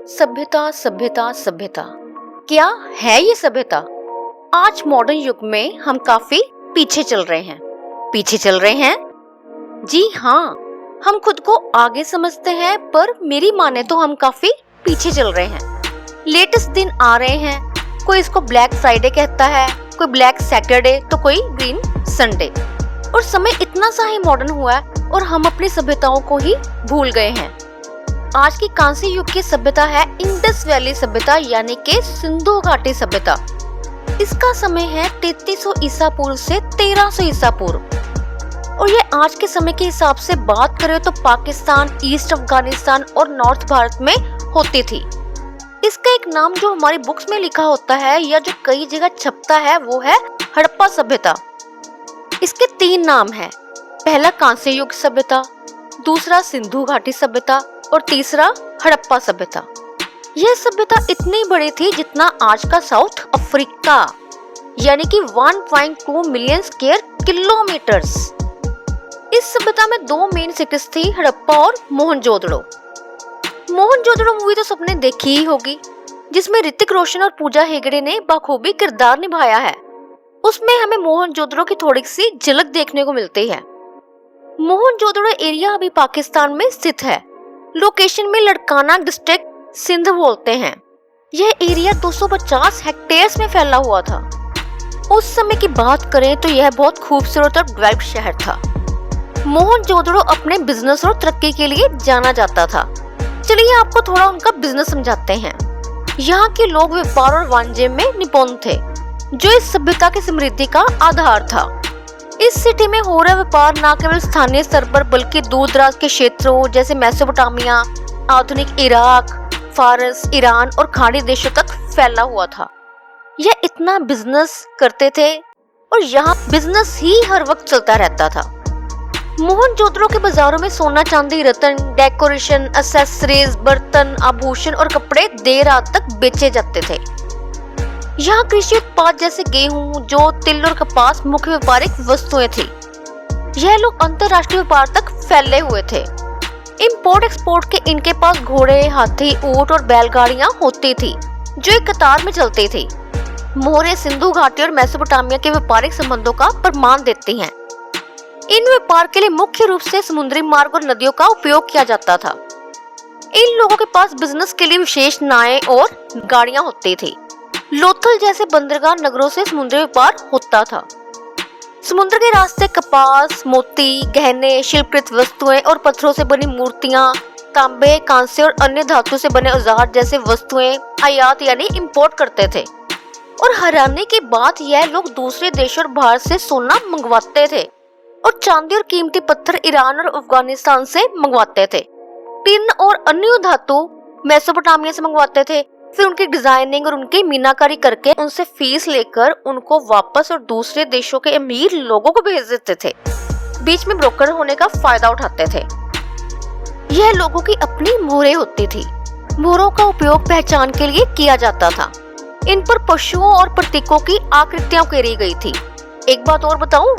सभ्यता सभ्यता सभ्यता, क्या है ये सभ्यता? आज मॉडर्न युग में हम काफी पीछे चल रहे हैं। जी हाँ, हम खुद को आगे समझते हैं, पर मेरी माने तो हम काफी पीछे चल रहे हैं। लेटेस्ट दिन आ रहे हैं, कोई इसको ब्लैक फ्राइडे कहता है, कोई ब्लैक सैटरडे, तो कोई ग्रीन संडे। और समय इतना सा ही मॉडर्न हुआ है और हम अपनी सभ्यताओं को ही भूल गए हैं। आज की कांस्य युग की सभ्यता है इंडस वैली सभ्यता, यानी कि सिंधु घाटी सभ्यता। इसका समय है 3300 ईसा पूर्व से 1300 ईसा पूर्व। और ये आज के समय के हिसाब से बात करें तो पाकिस्तान, ईस्ट अफगानिस्तान और नॉर्थ भारत में होती थी। इसका एक नाम जो हमारी बुक्स में लिखा होता है या जो कई जगह छपता है वो है हड़प्पा सभ्यता। इसके 3 नाम हैं, पहला कांस्य युग सभ्यता, दूसरा सिंधु घाटी सभ्यता और तीसरा हड़प्पा सभ्यता। यह सभ्यता इतनी बड़ी थी जितना आज का साउथ अफ्रीका, यानी कि 1.2 मिलियन स्क्वायर किलोमीटर्स। इस सभ्यता में 2 मेन सिटीज थी, हड़प्पा और मोहनजोदड़ो। मोहनजोदड़ो मूवी तो सबने देखी ही होगी, जिसमें ऋतिक रोशन और पूजा हेगड़े ने बखूबी किरदार निभाया है। उसमें हमें मोहनजोदड़ो की थोड़ी सी झलक देखने को मिलती है। मोहनजोदड़ो एरिया अभी पाकिस्तान में स्थित है। लोकेशन में लड़काना डिस्ट्रिक्ट सिंध बोलते हैं। यह एरिया 250 हेक्टेयर्स में फैला हुआ था। उस समय की बात करें तो यह बहुत खूबसूरत और डेवलप्ड शहर था। मोहनजोदड़ो अपने बिजनेस और तरक्की के लिए जाना जाता था। चलिए आपको थोड़ा उनका बिजनेस समझाते हैं। यहाँ के लोग व्यापार और वाणिज्य में निपुण थे, जो इस सभ्यता की समृद्धि का आधार था। इस सिटी में हो रहा व्यापार न केवल स्थानीय स्तर पर बल्कि दूर दराज के क्षेत्रों जैसे मेसोपोटामिया, आधुनिक इराक, फारस, ईरान और खाड़ी देशों तक फैला हुआ था। यह इतना बिजनेस करते थे और यहाँ बिजनेस ही हर वक्त चलता रहता था। मोहनजोदड़ो के बाजारों में सोना, चांदी, रत्न, डेकोरेशन, एक्सेसरीज, बर्तन, आभूषण और कपड़े देर रात तक बेचे जाते थे। यहाँ कृषि उत्पाद जैसे गेहूं, जौ, तिल और कपास मुख्य व्यापारिक वस्तुएं थी। यह लोग अंतरराष्ट्रीय व्यापार तक फैले हुए थे। इंपोर्ट एक्सपोर्ट के इनके पास घोड़े, हाथी, ऊंट और बैलगाड़ियां होती थी, जो एक कतार में चलती थी। मोहरें सिंधु घाटी और मेसोपोटामिया के व्यापारिक संबंधों का प्रमाण देती हैं। इन व्यापार के लिए मुख्य रूप से समुद्री मार्ग और नदियों का उपयोग किया जाता था। इन लोगों के पास बिजनेस के लिए विशेष नावें और गाड़ियां होती थी। लोथल जैसे बंदरगाह नगरों से समुद्री व्यापार होता था। समुद्र के रास्ते कपास, मोती, गहने, शिल्पकृत वस्तुएं और पत्थरों से बनी मूर्तियां, तांबे, कांसे और अन्य धातु से बने औजार जैसे वस्तुएं आयात यानी इंपोर्ट करते थे। और हैरानी की बात, यह लोग दूसरे देशों और बाहर से सोना मंगवाते थे और चांदी और कीमती पत्थर ईरान और अफगानिस्तान से मंगवाते थे। टिन और अन्य धातु मेसोपोटामिया से मंगवाते थे। फिर उनकी डिजाइनिंग और उनकी मीनाकारी करके उनसे फीस लेकर उनको वापस और दूसरे देशों के अमीर लोगों को भेज देते थे। बीच में ब्रोकर होने का फायदा उठाते थे। यह लोगों की अपनी मोहरें होती थी। मोहरों का उपयोग पहचान के लिए किया जाता था। इन पर पशुओं और प्रतीकों की आकृतियां उकेरी गई थी। एक बात और बताऊं,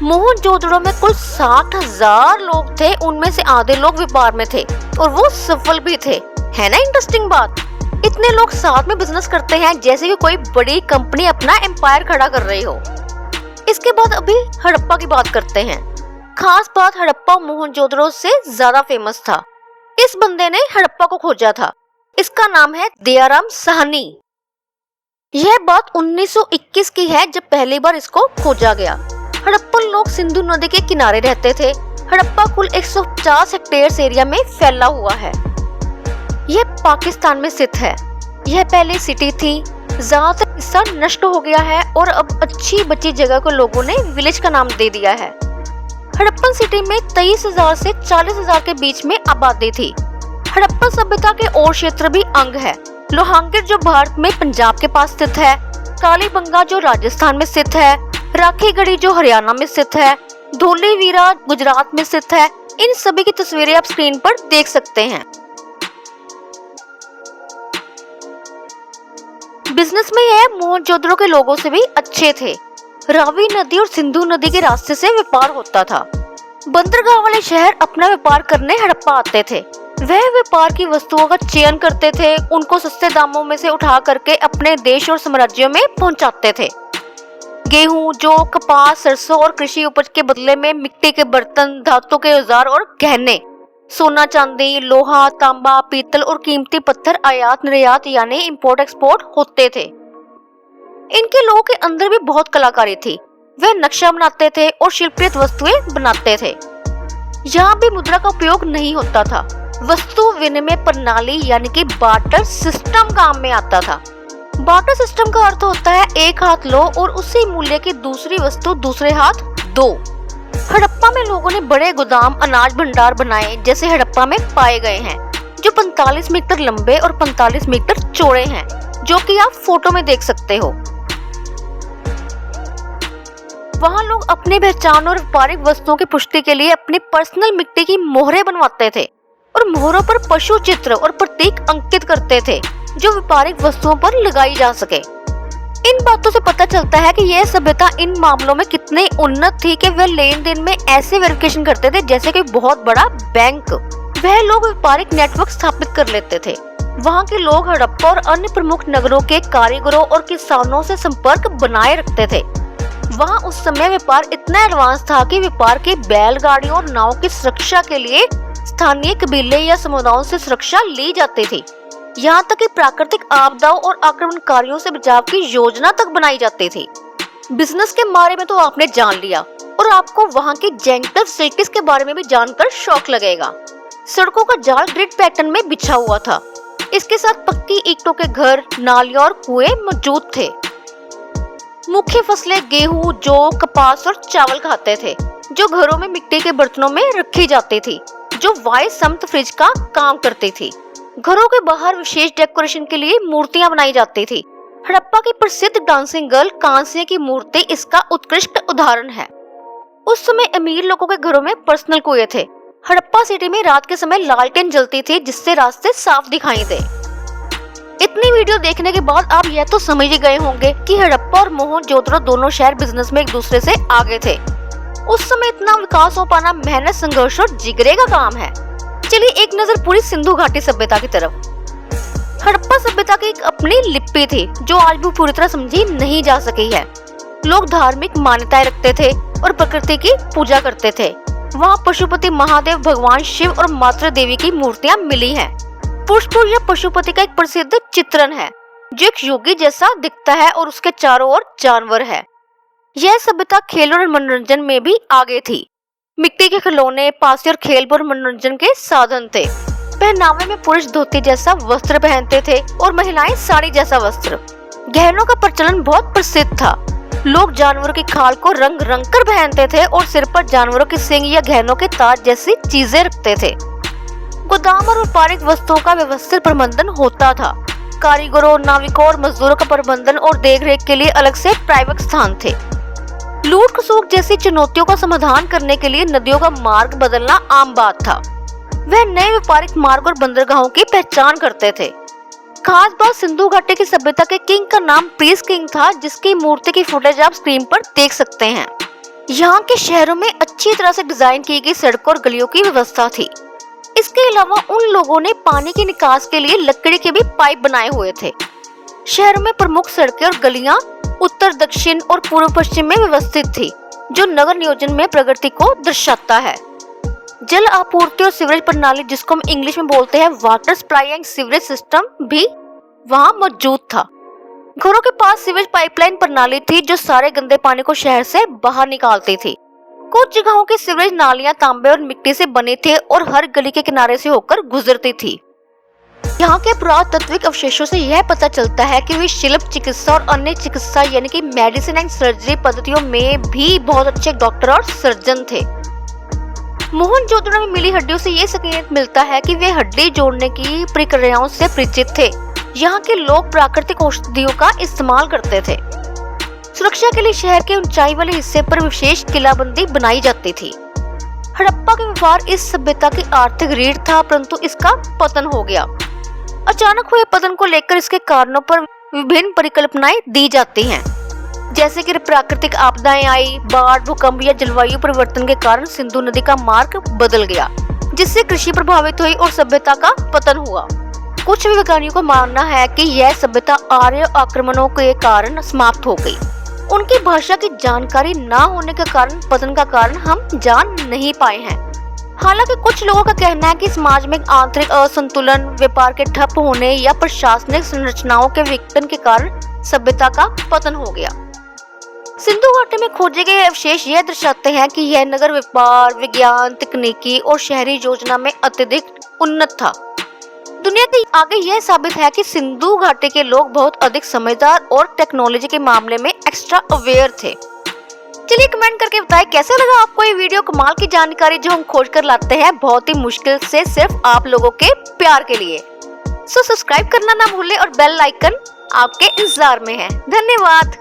मोहनजोदड़ो में कुल 60,000 लोग थे, उनमें से आधे लोग व्यापार में थे और वो सफल भी थे। है ना इंटरेस्टिंग बात? इतने लोग साथ में बिजनेस करते हैं जैसे कि कोई बड़ी कंपनी अपना एम्पायर खड़ा कर रही हो। इसके बाद अभी हड़प्पा की बात करते हैं। खास बात, हड़प्पा मोहनजोदड़ो से ज्यादा फेमस था। इस बंदे ने हड़प्पा को खोजा था। इसका नाम है दयाराम साहनी। यह बात 1921 की है, जब पहली बार इसको खोजा गया। हड़प्पन लोग सिंधु नदी के किनारे रहते थे। हड़प्पा कुल 150 हेक्टेयर एरिया में फैला हुआ है। यह पाकिस्तान में स्थित है। यह पहले सिटी थी, ज्यादातर हिस्सा नष्ट हो गया है और अब अच्छी बची जगह को लोगों ने विलेज का नाम दे दिया है। हड़प्पन सिटी में 23,000 से 40,000 के बीच में आबादी थी। हड़प्पन सभ्यता के और क्षेत्र भी अंग है। लोहांगीर जो भारत में पंजाब के पास स्थित है, कालीबंगा जो राजस्थान में स्थित है, राखीगढ़ी जो हरियाणा में स्थित है, धोलीवीरा गुजरात में स्थित है। इन सभी की तस्वीरें आप स्क्रीन पर देख सकते हैं। बिजनेस में यह मोहनजोदड़ो के लोगों से भी अच्छे थे। रावी नदी और सिंधु नदी के रास्ते से व्यापार होता था। बंदरगाह वाले शहर अपना व्यापार करने हड़प्पा आते थे। वह व्यापार की वस्तुओं का चयन करते थे, उनको सस्ते दामों में से उठा करके अपने देश और साम्राज्यों में पहुंचाते थे। गेहूं, जौ, कपास, सरसों और कृषि उपज के बदले में मिट्टी के बर्तन, धातु के औजार और गहने, सोना, चांदी, लोहा, तांबा, पीतल और कीमती पत्थर आयात निर्यात यानी इंपोर्ट एक्सपोर्ट होते थे। इनके लोगों के अंदर भी बहुत कलाकारी थी। वे नक्शा बनाते थे और शिल्पित वस्तुएं बनाते थे। यहाँ भी मुद्रा का उपयोग नहीं होता था। वस्तु विनिमय प्रणाली यानी कि बार्टर सिस्टम काम में आता था। बार्टर सिस्टम का अर्थ होता है एक हाथ लो और उसी मूल्य की दूसरी वस्तु दूसरे हाथ दो। हड़प्पा में लोगों ने बड़े गोदाम, अनाज भंडार बनाए जैसे हड़प्पा में पाए गए हैं, जो 45 मीटर लंबे और 45 मीटर चौड़े हैं, जो कि आप फोटो में देख सकते हो। वहाँ लोग अपनी पहचान और व्यापारिक वस्तुओं की पुष्टि के लिए अपनी पर्सनल मिट्टी की मोहरें बनवाते थे और मोहरों पर पशु चित्र और प्रतीक अंकित करते थे जो व्यापारिक वस्तुओं पर लगाई जा सके। इन बातों से पता चलता है कि यह सभ्यता इन मामलों में कितनी उन्नत थी कि वह लेन देन में ऐसे वेरिफिकेशन करते थे जैसे कि बहुत बड़ा बैंक। वह लोग व्यापारिक नेटवर्क स्थापित कर लेते थे। वहाँ के लोग हड़प्पा और अन्य प्रमुख नगरों के कारीगरों और किसानों से संपर्क बनाए रखते थे। वहाँ उस समय व्यापार इतना एडवांस था कि व्यापार की बैलगाड़ियों और नाव की सुरक्षा के लिए स्थानीय कबीले या समुदायों से सुरक्षा ली जाती थी। यहाँ तक कि प्राकृतिक आपदाओं और आक्रमणकारियों से बचाव की योजना तक बनाई जाती थी। बिजनेस के बारे में तो आपने जान लिया और आपको वहाँ की जेंटल फैसिलिटीज के बारे में भी जानकर शौक लगेगा। सड़कों का जाल ग्रिड पैटर्न में बिछा हुआ था। इसके साथ पक्की ईंटों के घर, नालियां और कुएं मौजूद थे। मुख्य फसलें गेहूं, जौ, कपास और चावल खाते थे, जो घरों में मिट्टी के बर्तनों में रखी जाती थी, जो वाइट समत फ्रिज का काम करती थी। घरों के बाहर विशेष डेकोरेशन के लिए मूर्तियां बनाई जाती थी। हड़प्पा की प्रसिद्ध डांसिंग गर्ल कांस्य की मूर्ति इसका उत्कृष्ट उदाहरण है। उस समय अमीर लोगों के घरों में पर्सनल कुएं थे। हड़प्पा सिटी में रात के समय लालटेन जलती थी जिससे रास्ते साफ दिखाई दे। इतनी वीडियो देखने के बाद आप यह तो समझ ही गए होंगे कि हड़प्पा और मोहनजोदड़ो दोनों शहर बिजनेस में एक दूसरे से आगे थे। उस समय इतना विकास हो पाना मेहनत, संघर्ष और जिगरे का काम है। चलिए एक नजर पूरी सिंधु घाटी सभ्यता की तरफ। हड़प्पा सभ्यता की एक अपनी लिपि थी जो आज भी पूरी तरह समझी नहीं जा सकी है। लोग धार्मिक मान्यताएं रखते थे और प्रकृति की पूजा करते थे। वहाँ पशुपति महादेव, भगवान शिव और मातृ देवी की मूर्तियां मिली हैं। पुष्पुर या पशुपति का एक प्रसिद्ध चित्रण है जो एक योगी जैसा दिखता है और उसके चारों ओर जानवर है। यह सभ्यता खेल और मनोरंजन में भी आगे थी। मिट्टी के खिलौने, पासे और खेल और मनोरंजन के साधन थे। पहनावे में पुरुष धोती जैसा वस्त्र पहनते थे और महिलाएं साड़ी जैसा वस्त्र। गहनों का प्रचलन बहुत प्रसिद्ध था। लोग जानवरों की खाल को रंग रंग कर पहनते थे और सिर पर जानवरों के सींग या गहनों के ताज जैसी चीजें रखते थे। गोदाम और व्यापारिक वस्तुओं का व्यवस्थित प्रबंधन होता था। कारीगरों, नाविकों और मजदूरों का प्रबंधन और देखरेख के लिए अलग से प्राइवेट स्थान थे। लूट खसोट जैसी चुनौतियों का समाधान करने के लिए नदियों का मार्ग बदलना आम बात था। वह नए व्यापारिक मार्ग और बंदरगाहों की पहचान करते थे। खास बात सिंधु घाटी की सभ्यता के किंग का नाम प्रीस किंग था, जिसकी मूर्ति की फुटेज आप स्क्रीन पर देख सकते हैं। यहाँ के शहरों में अच्छी तरह से डिजाइन की गई सड़कों और गलियों की व्यवस्था थी। इसके अलावा उन लोगों ने पानी की निकास के लिए लकड़ी के भी पाइप बनाए हुए थे। शहरों में प्रमुख सड़कें और गलियां उत्तर, दक्षिण और पूर्व पश्चिम में व्यवस्थित थी, जो नगर नियोजन में प्रगति को दर्शाता है। जल आपूर्ति और सीवरेज प्रणाली, जिसको हम इंग्लिश में बोलते हैं water supply and sewerage system, भी वहाँ मौजूद था। घरों के पास सीवरेज पाइपलाइन प्रणाली थी जो सारे गंदे पानी को शहर से बाहर निकालती थी। कुछ जगहों की सीवरेज नालियां तांबे और मिट्टी से बने थे और हर गली के किनारे से होकर गुजरती थी। यहाँ के पुरातात्विक अवशेषों से यह पता चलता है कि वे शिल्प चिकित्सा और अन्य चिकित्सा यानी कि मेडिसिन एंड सर्जरी पद्धतियों में भी बहुत अच्छे डॉक्टर और सर्जन थे। मोहनजोदड़ो में मिली हड्डियों से ये संकेत मिलता है कि वे हड्डी जोड़ने की प्रक्रियाओं से परिचित थे। यहाँ के लोग प्राकृतिक औषधियों का इस्तेमाल करते थे। सुरक्षा के लिए शहर के ऊंचाई वाले हिस्से पर विशेष किलाबंदी बनाई जाती थी। हड़प्पा का व्यापार इस सभ्यता की आर्थिक रीढ़ था, परंतु इसका पतन हो गया। अचानक हुए पतन को लेकर इसके कारणों पर विभिन्न परिकल्पनाएं दी जाती हैं, जैसे कि प्राकृतिक आपदाएं आई, बाढ़, भूकंप या जलवायु परिवर्तन के कारण सिंधु नदी का मार्ग बदल गया, जिससे कृषि प्रभावित हुई और सभ्यता का पतन हुआ। कुछ वैज्ञानिकों का मानना है कि यह सभ्यता आर्य आक्रमणों के कारण समाप्त हो गई। उनकी भाषा की जानकारी न होने के कारण पतन का कारण हम जान नहीं पाए हैं। हालांकि कुछ लोगों का कहना है कि समाज में आंतरिक असंतुलन, व्यापार के ठप होने या प्रशासनिक संरचनाओं के विघटन के कारण सभ्यता का पतन हो गया। सिंधु घाटी में खोजे गए अवशेष यह दर्शाते हैं कि यह नगर व्यापार, विज्ञान, तकनीकी और शहरी योजना में अत्यधिक उन्नत था। दुनिया के आगे यह साबित है कि सिंधु घाटी के लोग बहुत अधिक समझदार और टेक्नोलॉजी के मामले में एक्स्ट्रा अवेयर थे। चलिए कमेंट करके बताएं कैसा लगा आपको ये वीडियो। कमाल की जानकारी जो हम खोज कर लाते हैं बहुत ही मुश्किल से सिर्फ आप लोगों के प्यार के लिए। सब्सक्राइब करना ना भूलें और बेल आइकन आपके इंतजार में है। धन्यवाद।